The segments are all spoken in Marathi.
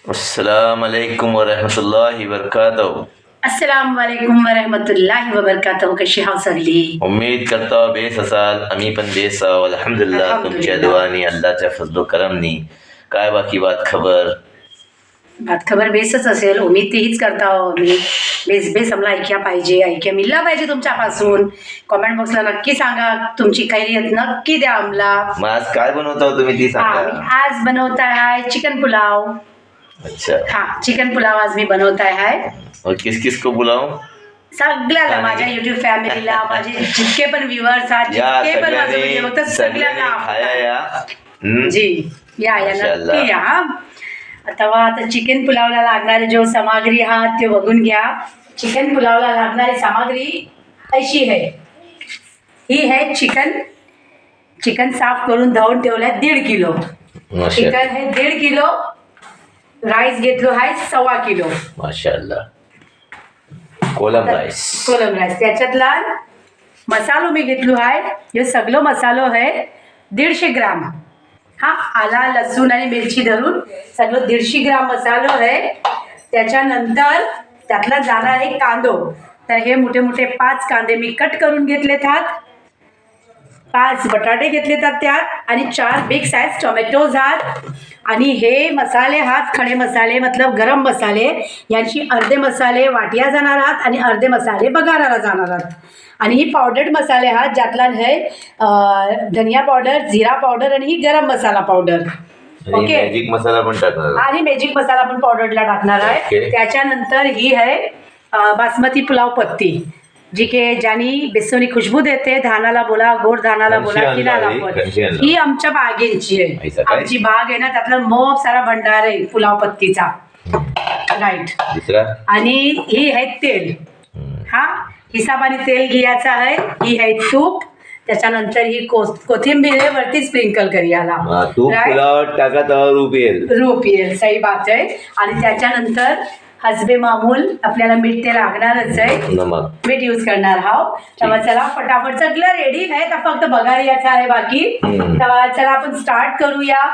अस्सलामुअलैकुम वरहमतुल्लाहि वबरकातुहू। अस्सलाम वालेकुम वरहमतुल्लाहि वबरकातुहू. कशी हाव सगळी? उम्मीद करता बेस असाल, आम्ही पण बेस आहो अल्हम्दुलिल्लाह. तुमच्या अल्हम्दुलिल्लाह. दुआनी, अल्लाहच्या फजलो करमनी. काय बाकी बात खबर? बात खबर बेसच असेल. उम्मीद तीच करता हो मी. बेस बेस आम्हाला ऐक्या पाहिजे, ऐक्या मिळला पाहिजे तुमच्यापासून. कॉमेंट बॉक्सला नक्की सांगा, तुमची खैरियत नक्की द्या आम्हाला. मग आज काय बनवता हो तुम्ही ती मी सांगा. आज बनवत आहे चिकन पुलाव. अच्छा, हा, चिकन पुलाव आज मी बनवत आहे. और किस किस को बुलाऊं? सगळ्याला, माझ्या युट्यूब फॅमिलीला, माझे जितके पण व्ह्युअर्स आहेत, या जितके पण माझं व्हिडिओ बघतात सगळ्यांनी खाया सगळ्यांना. या. जी, या या माशाअल्लाह. नक्की या. आता चिकन पुलावला लागणारे जो सामग्री आहात ते बघून घ्या. चिकन पुलावला लागणारी सामग्री अशी आहे. ही आहे चिकन साफ करून धुवून ठेवलं आहे 1.5 किलो. माशाअल्लाह चिकन हे 1.5 किलो. राईस घेतलो आहे 1.25 किलो. माशाअल्लाह. कोलम राईस. कोलम राईस. त्याच्यातला मसालो मी घेतलो आहे. हे सगळं मसालो आहे 150 ग्राम. हा, आला लसूण आणि मिरची धरून सगळं 150 ग्राम मसालो आहे. त्याच्यानंतर त्यातला जाणार आहे कांदो. तर हे मोठे मोठे 5 कांदे मी कट करून घेतलेत आहात. 5 बटाटे घेतलेत आहात त्यात, आणि 4 बिग साईज टोमॅटोज आहात. आणि हे मसाले आहात खडे मसाले, मतलब गरम मसाले. यांची अर्धे मसाले वाटिया जाणार आहात आणि अर्धे मसाले बघाराला जाणार आहात. आणि ही पावडर्ड मसाले आहात, ज्यातला हे धनिया पावडर, जिरा पावडर आणि ही गरम मसाला पावडर. ओके, मॅजिक मसाला पण टाकणार. आणि मॅजिक मसाला पण पावडरला टाकणार आहे. ओके. त्याच्यानंतर ही आहे बासमती पुलाव पत्ती, जी की ज्यानी बेसोनी खुशबू देते. धानाला बोला, गोड धानाला बोला, किनाला बोला. ही आमच्या बागेंची आहे. ऐसा काय? आमची बाग आहे ना, त्यातला मोप सारा भंडार आहे पुलाव पत्तीचा. राईट. दुसरा आणि ही आहे तेल. हा, हिसाबाने तेल घ्यायचं आहे. ही आहे तूप. त्याच्यानंतर ही कोथिंबीर आहे, वरती स्प्रिंकल करूयाला. तूप पुलाव टाका तर रूप येईल. रूप येईल, सही बात आहे. आणि त्याच्यानंतर हसबे मामूल आपल्याला मीठ ते लागणारच आहे. नमक, मीठ यूज करणार आहोत. तेव्हा चला फटाफट सगळं रेडी आहे. तर फक्त बघायचं आहे बाकी. तेव्हा चला आपण स्टार्ट करूया.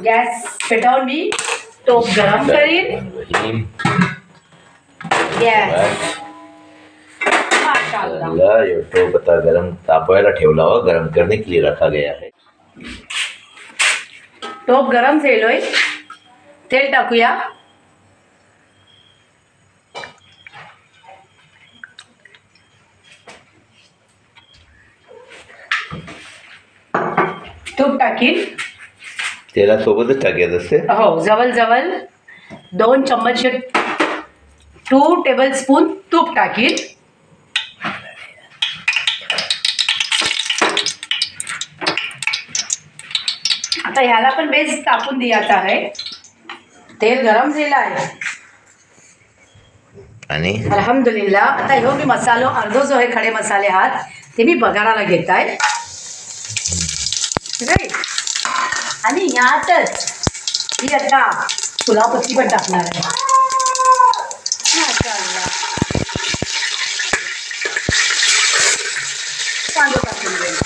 गॅस पेटवून मी टोप गरम करीन. गॅस माशाअल्लाह. ये टोप आता गरम तापवायला ठेवला हो, गरम करने के लिए रखा गया है. टोप गरम झालोय. तेल टाकूया. तूप टाकीन. तेला सोबतच टाकायचं असते. हो, जवळ 2 चम्मच 2 टेबलस्पून तूप टाकीन. आता ह्याला पण बेस टाकून द्यायचा आहे. तेल गरम झालं आहे. आणि अल्हम्दुलिल्लाह. आता ह्यो मी मसालो अर्धो जो आहे खडे मसाले आहात ते मी बघाराला घेत आहे. राईट. आणि ह्यातच ही आता पुलाव पत्ती पण टाकणार आहे. माशाअल्लाह. कांदो टाकून देईल.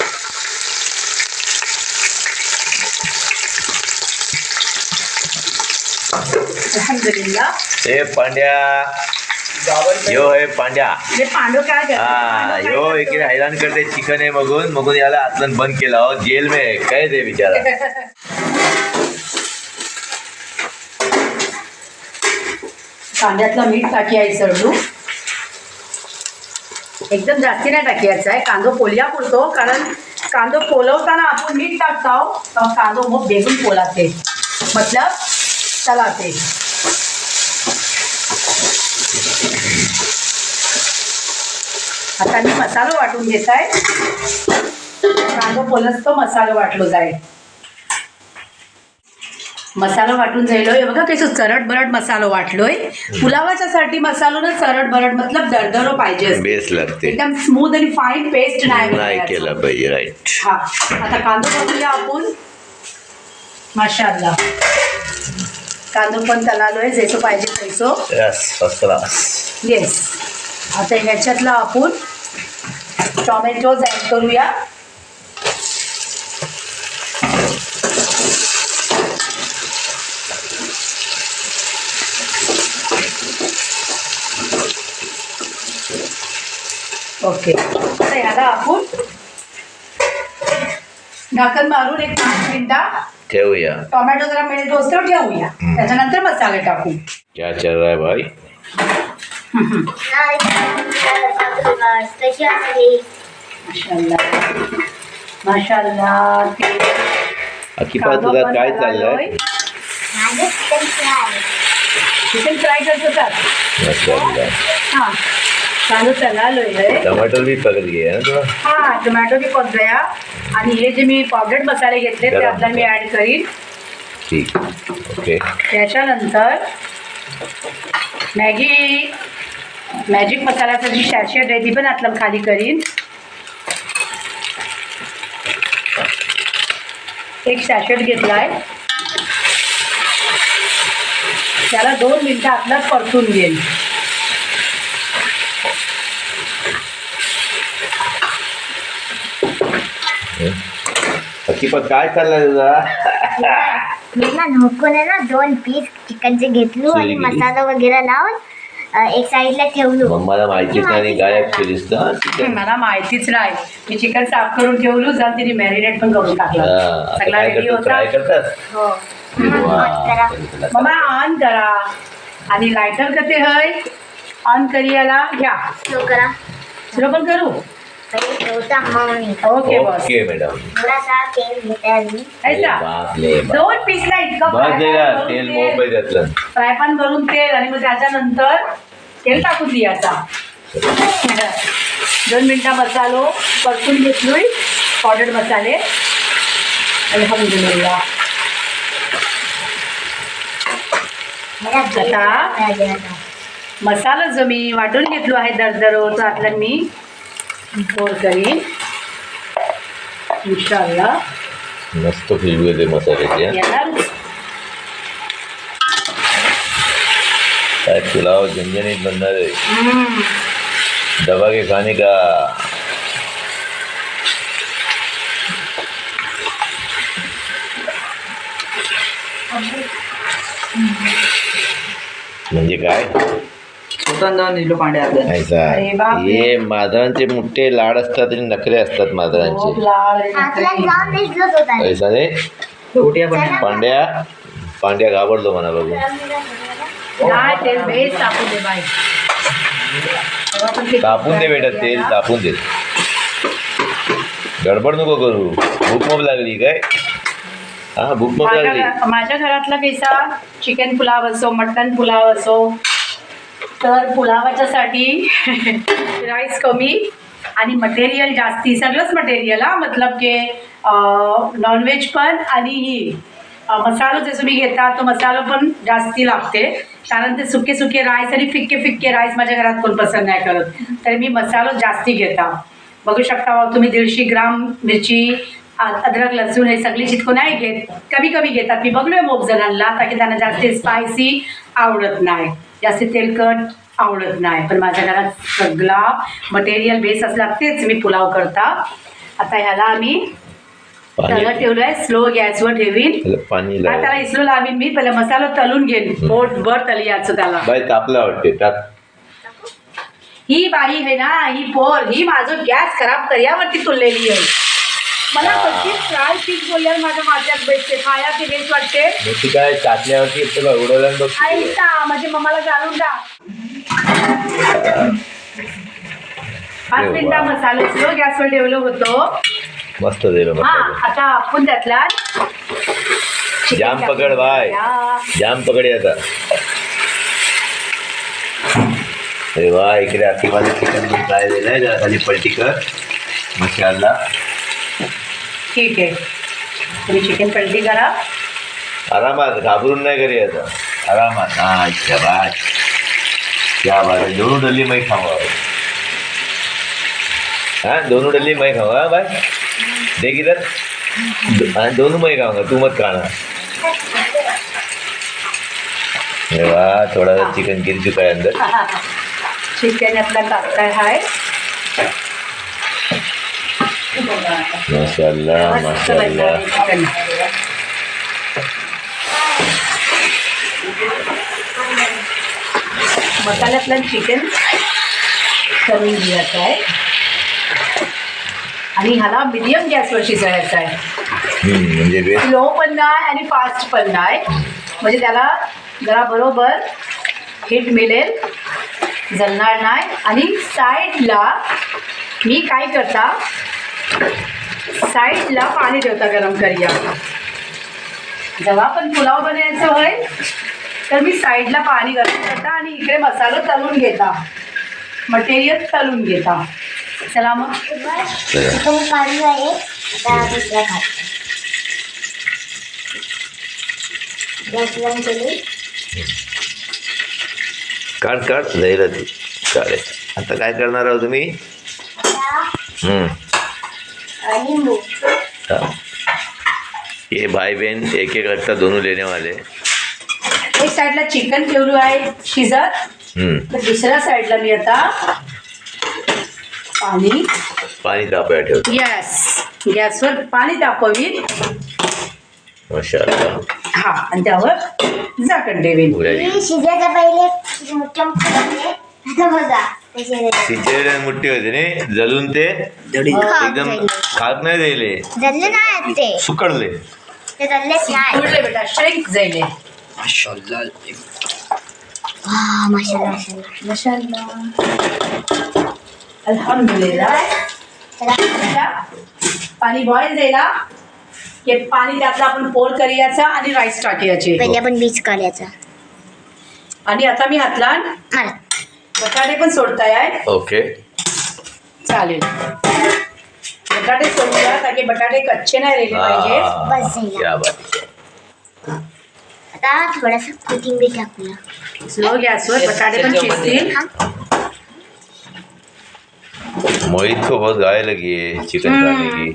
अल्हम्दुलिल्लाह. ए पांड्या, यो है पांड्या. हे पांडो काय करते? हा, यो एकीने हैराण करते. चिकन आहे मगून याला आतलं बंद केला हो. जेल में काय दे बिचारा. कांद्यातला मीठ टाकी आहे सरडू. एकदम जास्ती नाही टाकायचं आहे. कांदो पोलिया पुरतो, कारण कांदो पोलवताना आपण मीठ टाकतो तर कांदो मग बेगून पोलाते, मतलब चलाते. आता मी मसालो वाटून घेत आहे. कांदो पोलस तो मसालो वाटलो जाईल. मसाला वाटून जायलोय. बघा कसं चरड बरड मसालो वाटलोय. पुलावाच्या साठी मसालो ना चरड बरड, मतलब दरदरो पाहिजे. बेस लागते. एकदम स्मूथ आणि फाईन पेस्ट नाही केला पाहिजे. राईट. हा, आता कांदो बघूया आपण. माशाअल्लाह. कांदो पण तलालोय जसं पाहिजे तसं. Yes, first class. येस. आता ह्याच्यातला आपण टोमॅटोज ॲड करूया. ओके, आता ह्याला आपण ढाकण मारून एक 5 मिनिटं ठेवूया. टोमॅटो जरा मिळेल टोस्टवर ठेवूया. त्याच्यानंतर मसाले टाकू. क्या चल रहा है भाई? माशाल्लाह माशाल्लाह. अकिपा तुला काय चाललंय? चिकन फ्राय करतो का? माशाल्लाह. हाँ कांदा चला लोय. टमाटर भी पकड़ गए है ना तुला? हाँ टोमॅटो बी पक गया. आणि हे जे मी पावडर मसाले घेतले ते आता मी ॲड करीन. ठीक. ओके. त्याच्यानंतर मॅजिक मसाल्याचा जी शॅशेट आहे ती पण आतलं खाली करीन. एक शॅशेट घेतलाय. त्याला 2 मिनिटं आतलं परतून घेईन. अकिपा काय चाललंय तुझा? मी ना ढोकून आहे ना 2 पीस चिकनचे घेतलो आणि मसाला वगैरे लावून एक साईडला ठेवलो. मग मला माहितीच नाही गायब केलीस तर. मला माहितीच नाही. मी चिकन साफ करून ठेवलो जाऊन तिने मॅरिनेट पण करून टाकलं. सगळा रेडी होता. ट्राय करतात. हो करा. मम्मा ऑन करा आणि लायटर कसे हय ऑन करी याला घ्या. स्लो करा. स्लो पण करू. पहिले ठेवता mummy. Okay boss. Okay madam. थोडासा तेल घेते मी. ऐसा बापले. 2 पीसला इतकं बस देगा तेल मोबाईल घातलं. फ्राय पॅन भरून तेल आणि मग त्याच्यानंतर तेल टाकून द्यायचा. 2 मिनिटं मसालो परतून घेतलोय. पावडर मसाले अल्हम्दुलिल्लाह. आता मसाला जो मी वाटून घेतलो आहे दरदरो तो आतला मी पोर करीन इंशाल्लाह. मस्त खुशबू येते मसाल्याची. येणार. काय पुलाव झणझणीत बनणार आहे. दबा के खाने का. म्हणजे काय ऐसा अरे बापरे. हे माधवांचे मोठे लाड असतात आणि नखरे असतात माधवांचे. खूप लाल आणि हातला नखरे. जाऊन दिसलोच होता. ऐसा रे पांड्या घाबरलो म्हणा बघू. नाही तेल बेस टाकू दे बाई. तेव्हा पण ते तापून दे बेटा तेल तापून दे. गडबड नको करू. भूक मोब लागली काय? हा भूक मोब लागली. माझ्या घरातला कैसा चिकन पुलाव असो मटन पुलाव असो तर पुलावाच्यासाठी राईस कमी आणि मटेरियल जास्ती. सगळंच मटेरियल हा मतलब के नॉनव्हेज पण आणि ही मसालो जसं मी घेता तो मसाला पण जास्ती लागते. कारण ते सुके सुके राईस आणि फिक्के फिक्के राईस माझ्या घरात कोण पसंत नाही करत. तर मी मसालो जास्ती घेता. बघू शकता तुम्ही 150 ग्राम मिरची अद्रक लसूण हे सगळी जितकं नाही घेत कमी कमी घेतात. मी बघलोय मोप जणांना ताकी त्यांना जास्त स्पायसी आवडत नाही जास्त तेलकट आवडत नाही. पण माझ्या घरात सगळा मटेरियल बेस असला तेच मी पुलाव करता. आता ह्याला आम्ही तळत ठेवलोय. स्लो गॅसवर ठेवीन. पाणी त्याला इसलो लावीन मी. पहिला मसाला तळून घेईन. पोटभर तली याचं त्याला. बाई तापला वाटते टाक. ही बाई आहे ना ही पोर ही माझं गॅस खराब कर्यावरती तुललेली आहे. मला कशी फ्राय पीक बोलल्यावर माझ्या माथ्यात भेटते खाया ती बेस वाटते. ती काय चाटल्यावरती उडवलं बघ. ऐसा म्हणजे मम्माला जाणून टाक. 5 मिनिटं मसाला स्लो गॅसवर ठेवलं होतं. मस्त दिलं हा मसाला. आता आपण त्यातला जाम पकड बाय. जाम पकड आता. अरे वा इकडे अतिवाले चिकन पण फ्राय दिलंय. जरा खाली पलटी कर. माशाअल्लाह. ठीक आहे तुम्ही चिकन पलटी करा. आरामात घाबरून नाही करी आता. आरामात. हा क्या बात क्या बात है. दोनों डली मैं खाऊंगा. हाँ दोनों डली मैं खाऊंगा. हाँ भाई देख इधर. हाँ दोनों मैं खाऊंगा तू मत खाना. अरे वाह थोड़ा सा चिकन गिर चुका है अंदर. चिकन आपला टाकताय हाय. माशाअल्लाह माशाअल्लाह. चिकन मसाल्यातलं चिकन करून घ्यायचं आहे. आणि ह्याला मिडियम गॅसवर शिजवायचा आहे. म्हणजे बेस्ट. स्लो पण नाही आणि फास्ट पण नाही, म्हणजे त्याला जरा बरोबर हीट मिळेल, जळणार नाही. आणि साईडला मी काय करता, साईडला पाणी ठेवता गरम करूया. जेव्हा पण पुलाव बनवायचं होय तर मी साईडला पाणी गरम करता आणि इकडे मसाला तळून घेता, मटेरियल तळून घेता. चला मग चिकन काढलं आहे, आता दुसरा काढतो. गॅस बंद केली. काढ काढ जाईल ती चालेल. आता काय करणार आहोत तुम्ही? आता लिंबू. हाँ। ये भाई बहन एक एक लगता दोनों लेने वाले. एक साईडला चिकन ठेवलं आहे शिजत, तर दुसऱ्या साईडला मी आता पाणी तापायला ठेवतो. यस, गॅसवर पाणी तापवी. माशाअल्लाह. हा, आणि त्यावर झाकण ठेवेन. मी शिजायच्या पहिले मोठ्या मोठे आता बघा कसे सिचेले मुठ्ठी होते ने जलून ते एकदम खाक नाही दिले, जल्ले नाही ते सुकडले. ते जल्लेच नाही. उडले बेटा, श्रिंक जाईल. माशाल्लाह माशाल्लाह माशाल्लाह. अल्हम्दुलिल्लाह. चला पाणी बॉईल जायला की पाणी त्यातलं आपण पोर करूयाचा आणि राईस टाकायचे. पहिले आपण बीज काढायचा. आणि आता मी हातला मार. बटाटे पण सोडताय आहे. ओके चालेल, बटाटे सोडूया ताकि बटाटे कच्चे नाही राहिले पाहिजे. बस झाला. क्या बात. आता थोडासा कोथिंबीर टाकूया. स्लो गॅसवर बटाटे पण शिजतील. मोहित को बहुत गाय लगी है चिकन खाने की.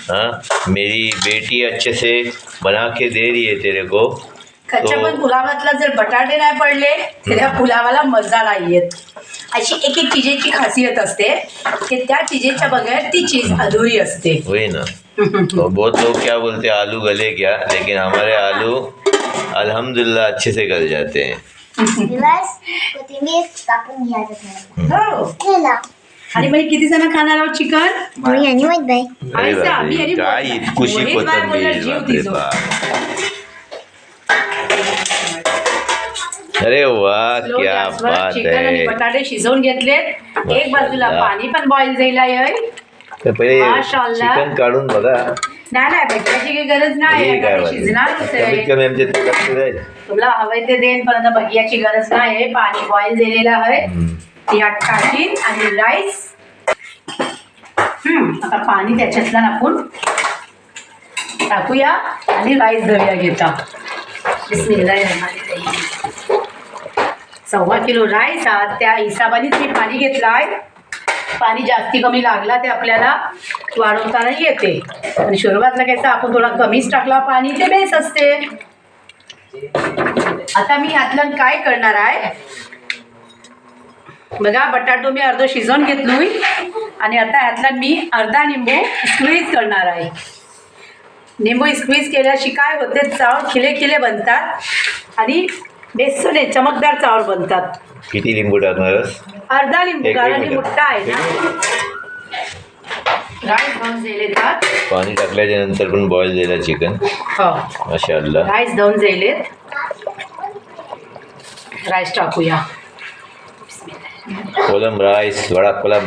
हाँ, मेरी बेटी अच्छे से बना के दे रही है तेरे को. कच्च्या पण पुलावातला जर बटाटे नाही पडले तर त्या पुलावाला मजा नाही येत. अशी एक एक चीजेची खासियत असते की त्या चीजेच्या बगैर ती चीज अधुरी असते. वही ना. तो बहुत लोग क्या बोलते हैं आलू गले क्या, लेकिन हमारे आलू अल्हम्दुलिल्लाह अच्छे से गल जाते हैं. दिवस कोथिंबीर टाकून घ्यायचं थोडं. हो. केला. आणि मग किती जण खाणार आहोत चिकन? मी आणि मोहित बाई. अरे ऐसा, बापरे, आम्ही आणि काय मोहित. इतकुशी मोहित बाय बोलला, कोथिंबीर, जीव बापरे तिजो. बाप. अरे वाह, स्लो क्या गॅसवर बात चिकन आणि है. बटाटे शिजवून घेतलेत. एक बाजूला पाणी पण बॉईल जाईल आहे. तर पहिले माशाअल्लाह. चिकन काढून बघा. नाही नाही बघायची काही गरज नाही. हे काय ते बात. शिजणारच कमीत आहे. कमी आमच्या तिखट राहील. तुला हवंय ते देईन, पण आता बघियाची गरज नाही आहे. पाणी बॉईल झालेलं आहे. यात टाकीन आणि राईस. आता पाणी त्याच्यातला आपण टाकूया आणि राईस धरूया घेता. बिस्मिल्लाहिर्रहमानिर्रहीम. 1.25 किलो राईस हा, त्या हिशोबानेच मी पाणी घेतलं आहे. पाणी जास्ती कमी लागला ते आपल्याला वाढवताना येते. आणि सुरुवातला कसं आपण थोडा कमीच टाकला पाणी ते बेस असते. आता मी यातलं काय करणार आहे बघा, बटाटो मी अर्ध शिजवून घेतलोय आणि आता यातला मी अर्धा लिंबू स्क्वीज करणार आहे. लिंबू स्क्वीज केल्याशी काय होते, चावल खिले खिले बनतात आणि बेसन चमकदार चावल बनतात. किती लिंबू टाकणारस? अर्धा लिंबू, एक कारण लिंबू मोठा आहे ना. राईस धुवून झालेत. पाणी टाकल्याच्या नंतर पण बॉईल झालं चिकन. हो, माशाअल्लाह. राईस धुवून झालेत. राईस टाकूया. कोलम राईस, वडा कोलम.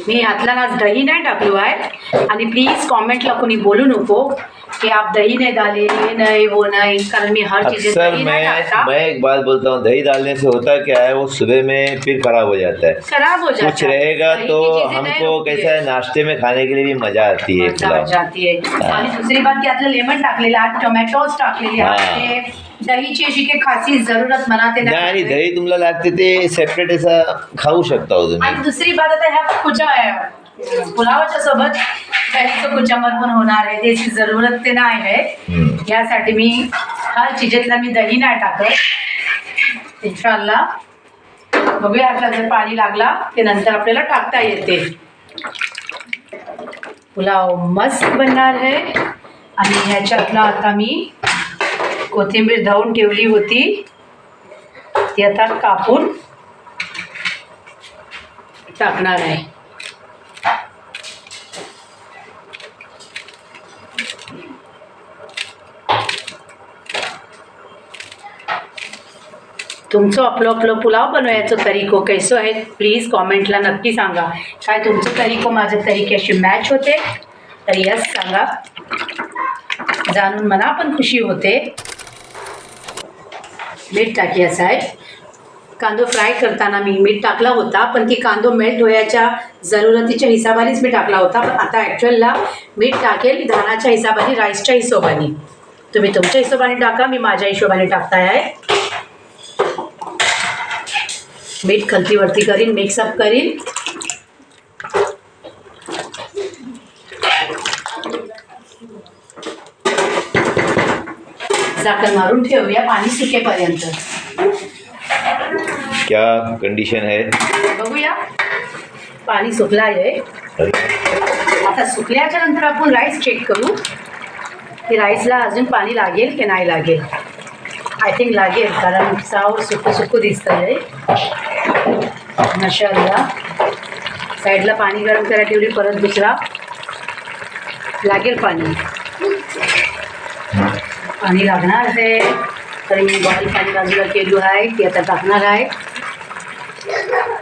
मी यातला आज दही नाही टाकलो आहे. आणि प्लीज कॉमेंटला कोणी बोलू नको कि आप दही नहीं डाले, ये नहीं वो नहीं, कारण मी हर चीज़ अक्सर दही नहीं डालता. मैं एक बात बोलता हूँ, दही डालने से होता क्या है, वो सुबह में फिर खराब हो जाता है. खराब हो जाता कुछ रहेगा दही तो की चीज़ें नहीं हमको रुकती कैसा है, नाश्ते में खाने के लिए भी मजा आती है. मजा आ पुलाव जाती है. आणि दुसरी बात की यातलं लेमन टाकलेलं आहे, टोमॅटोज टाकलेले आहेत. दहीची अशी काही खासी जरूरत मनाते नाही, आणि दही तुम्हाला लागते ते सेपरेट असं खाऊ शकता हो तुम्ही. आणि दुसरी बात आता ह्या कुच्या पुलावाच्या सोबत दहीचं कुचामर पण होणार आहे, त्याची जरूरत ते नाही आहे. यासाठी मी हर चीजेतला मी दही नाही टाकत. इन्शाअल्लाह बघूया आपला जर पाणी लागला ते नंतर आपल्याला टाकता येते. पुलाव मस्त बनणार आहे. आणि ह्याच्यातला आता मी कोथिंबीर धुवून ठेवली होती ती आता कापून टाकणार आहे. तुमचं आपलं पुलाव बनवायचं तरीको कैसं आहे प्लीज कॉमेंटला नक्की सांगा. काय तुमचं तरीको माझ्या तरीक्याशी मॅच होते तर यस सांगा, जाणून मला पण खुशी होते. मीठ टाकायचं आहे. कांदो फ्राय करताना मी मीठ टाकला होता, पण ती कांदो मेल्ट होण्याच्या जरुरतीच्या हिशोबानेच मी टाकला होता. पण आता ॲक्च्युअलला मीठ टाकेल धानाच्या हिशोबाने, राईसच्या हिशोबाने. तुम्ही तुमच्या हिशोबाने टाका, मी माझ्या हिशोबाने टाकताय आहे. मीठ खलतीवरती करीन, मिक्सअप करीन. झाकण मारून ठेवूया पाणी सुकेपर्यंत. क्या कंडिशन है? बघूया. पाणी सुकलं आहे. आता सुकल्याच्या नंतर आपण राईस चेक करू की राईसला अजून पाणी लागेल की नाही लागेल. आय थिंक लागेल, कारण साव सुकू दिसतं आहे. माशाअल्लाह. साईडला पाणी गरम करायला ठेवली, परत दुसरा लागेल पाणी. पाणी लागणार आहे तर मी बॉईल पाणी बाजूला केलं आहे, ती आता टाकणार आहे.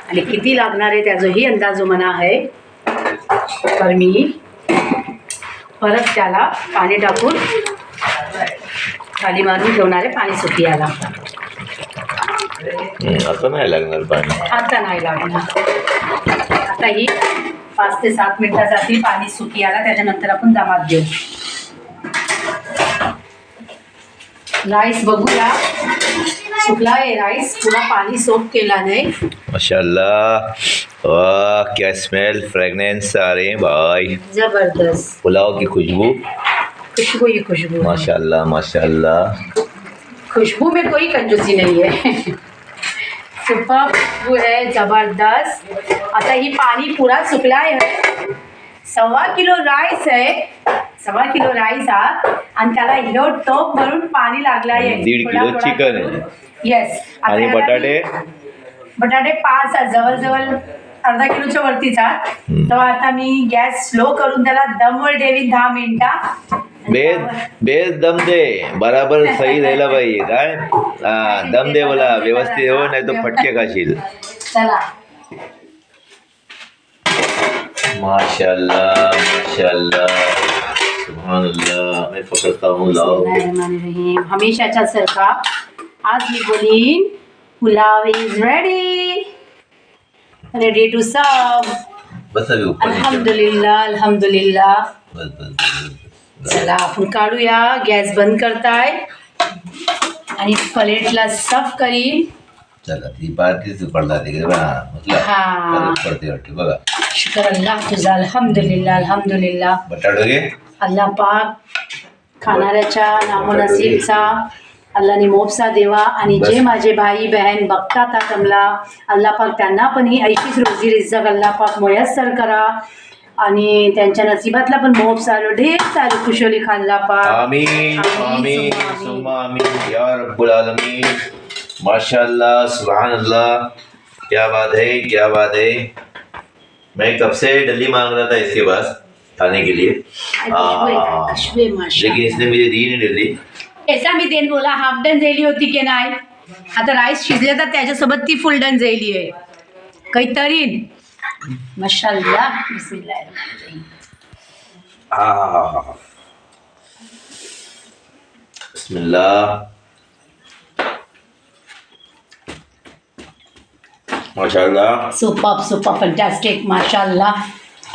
आणि किती लागणार आहे त्याचाही अंदाज म्हणा आहे. तर मी परत त्याला पाणी टाकून खाली मारून ठेवणार आहे पाणी सुकियाला. आता नाही लागणार पाणी. आता नाही लागणार. आता ही 5 ते 7 मिनिटासाठी पाणी सुकियाला, त्याच्यानंतर आपण दमात देऊ. राईस बघूया सुकला आहे. राईस पुरा पाणी सोक केला नाही. माशाल्लाह. वाह क्या स्मेल, फ्रेगनेंस आ रहे हैं भाई. जबरदस्त पुलाव की खुशबू, खुशबू ही खुशबू. माशाल्लाह माशाल्लाह. खुशबू में कोई कंजूसी नहीं है. सुपर खुशबू है, जबरदस्त. आता ही पाणी पुरा सुकला आहे. 1.25 किलो राईस आहे. 1.25 किलो राईस हा, आणि त्याला ह्यो टोप भरून पाणी लागला आहे. 1.5 किलो चिकन आहे. येस. आणि बटाटे 5 जवळजवळ अर्धा किलोच्या वरतीचा. तर आता मी गॅस स्लो करून त्याला दमवर ठेवीन 10 मिनिटं. बेस दम दे, बराबर सही राहिला पाहिजे. काय दम दे बोला, व्यवस्थित हो, नाही तो फटके खाशील. चला. माशाल्लाह माशाल्लाह सुभानअल्लाह. मैं पकड़ता हूँ. लाओ. बिस्मिल्लाहिर्रहमानिर्रहीम. हमेशाच्या सारखा आज मी बोलीन pulao is ready to serve. बस अभी ऊपर नीचे. अल्हम्दुलिल्लाह अल्हम्दुलिल्लाह. बस बस बस. चला आपण काढूया. गॅस बंद करताय आणि प्लेटला सर्व करीन. चला ती बारकीच पडला तिकडे बघा. हा. म्हटलं पडते वाटते बघा. शुक्र अल्लाह तुझा. अल्हम्दुलिल्लाह अल्हम्दुलिल्लाह. बटाटो घे. अल्लाह पाक खाणाऱ्याच्या नामोनसीबचा अल्लाने मोबसा देवा. आणि जे माझे भाई बहन बघतात आतमला, अल्लाह पाक त्यांना पण ही ऐशीच रोजी रिझक अल्लाह पाक मुयस्सर करा. आणि त्यांच्या नशिबातला पण मोब सारो ढेर सारी खुशोली खाल्ला पाक. आमीन आमीन सुम्मा आमीन या रब्बुल आलमीन. माशाल्लाह सुभानअल्लाह. क्या बात है क्या बात है. मैं कब से डली मांग रहा था इसके पास खाने के लिए, लेकिन इसने मुझे दी नहीं डली. ऐसा मी देन बोला हाफ डन झाली होती की नाही. आता राईस शिजले तर त्याच्यासोबत ती फुल डन झाली आहे. काहीतरी माशाअल्लाह. बिस्मिल्लाहिर्रहमानिर्रहीम. बिस्मिल्लाह. माशाअल्लाह. Super fantastic. माशाअल्लाह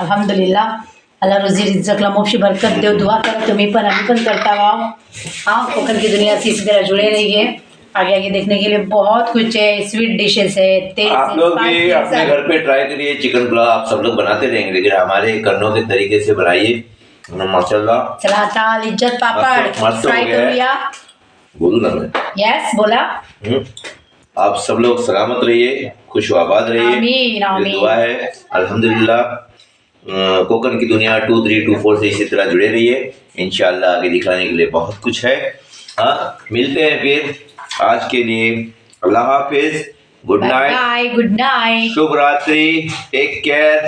अल्हम्दुलिल्लाह. अल्लाह रोजी रिज्जकला मोक्षी बरकत देव. दुआ करो तुम्ही पण, आम्ही पण करता रहो. हाँ, कोकण की दुनिया से इसी तरह जुड़े रहिए. आगे आगे देखने के लिए बहुत कुछ है. स्वीट डिशेस है, तेज आप लोग भी अपने घर पे ट्राई करिए चिकन पुलाव. आप सब लोग बनाते रहेंगे, लेकिन हमारे करनों के तरीके से बनाइए. माशाल्लाह. चला आता लिज्जत पापड़ मस्त हो फ्राय गया है. करूया. बोलू ना मैं. यस बोला. आप सब लोग सलामत रहिए, खुश आबाद रहिए. आमीन ये आमीन. दुआ है. अल्हम्दुलिल्लाह. कोकन की दुनिया 2324 से इसी तरह जुड़े रहिए। इंशाल्लाह आगे दिखाने के लिए बहुत कुछ है। हाँ, मिलते हैं फिर। आज के लिए अल्लाह हाफिज, good night, bye, good night. शुभ रात्रि, टेक केयर।